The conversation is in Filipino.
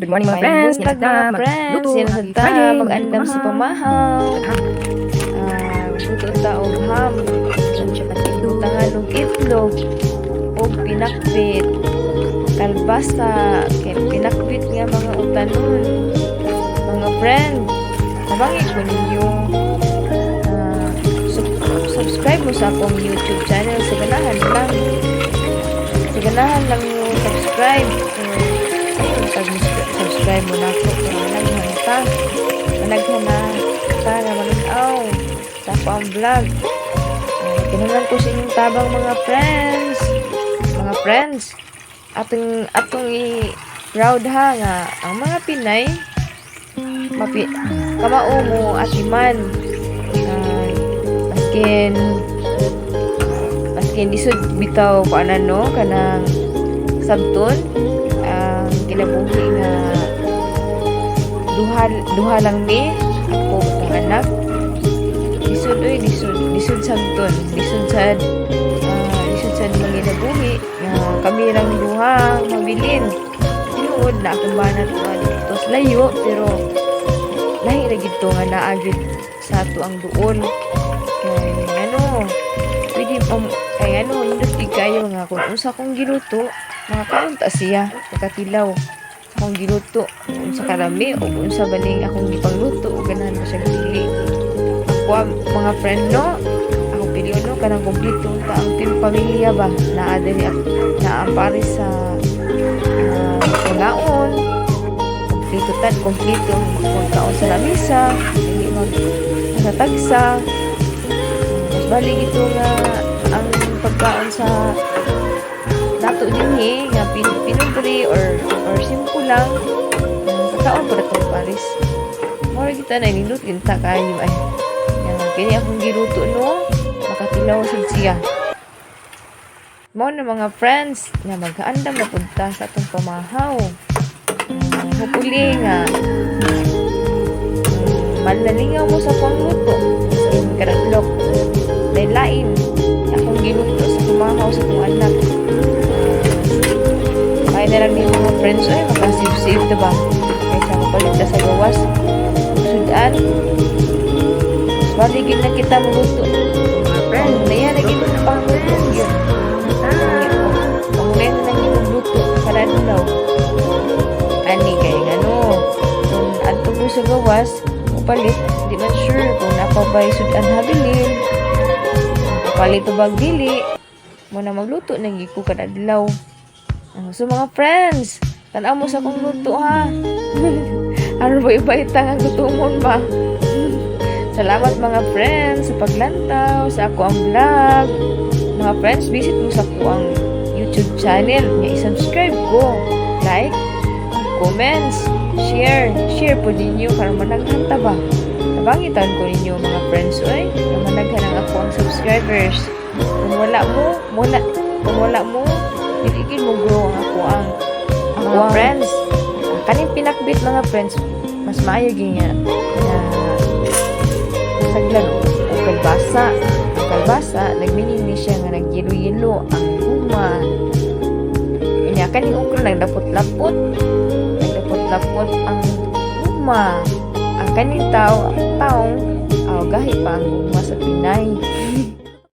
Good morning mga friends. Tag mga friends, sinasagta mag-andam sa pamahaw. Luto ta og ham. Tangan og itlog og pinakbit. Kalbasa kay pinakbit nga mga utanon. Mga friend, tabangi ko ninyo. Subscribe mo sa akong YouTube channel. Siganahan lang mo subscribe. Subscribe mo na ako kung managhan ka na manunaw sa ang vlog. Kinungan ko sa inyong tabang mga friends atong i-proud ha nga ang mga Pinay kamao mo atiman maskin isod bitaw paano kanang sabton kinabuhi nga duha lang ni ako kong anak lisod sabton lisod sad mga kinabuhi nga kami lang duha mabilin tinuod na akong banat tos layo pero lahi ra gid to nga naagid sa ato ang duol kay nindot kayo nga kung unsa kong giluto makakaunta siya pagkatilaw akong giluto unsa karami o unsa baning akong gipangluto o ganahan ko siya dili ako mga friend ako pili kanang kompleto ta ang pamilya ba naadali naampari sa pagkaon kompleto kung kaon sa lamisa hindi natagsa mas balik ito nga ang pagkaon sa nato din nga pinugri or simple lang kaon ko itong Paris more kita na nindot ginta kayo ay kaya akong giluto makatilaw siya mo na mga friends na maghaandam na punta sa atong pamahaw hopefully nga manlalingaw mo sa pangluto sa imong karatlok lain akong giluto sa pamahaw sa atong anak kaya na lang yung mga friends ay makasave diba kaysa mapalit ka sa gawas sudan mas baligid na kita maluto mga friends na yan naging pangluto yun pangluto na yung magluto para dulaw ani kaya nga kung adto mo sa gawas mapalit di man sure kung napabay sudan habilin mapalit o bag dili mo na magluto nang ko kada dulaw. So mga friends, tanaw mo sa kong luto ha. Ano ba iba-ita nga gutumon ba? Salamat mga friends sa paglantaw sa ako ang vlog. Mga friends, visit mo sa ako ang YouTube channel. I-subscribe ko. Like, comments, share po ninyo para managhanta ba. Nabangitan ko ninyo mga friends. Oy, na managhan ang ako ang subscribers. Kung wala mo, iligin mo grow ang mga friends. Kaning pinakbit mga friends, mas maayo nga saglan o kalbasa. Ang kalbasa, nagminini siya nga nagyelo-yelo ang guma. Kanya kaning ukro nagdapot-lapot ang guma. Ang kaning taong gahi pa ang guma sa Pinay.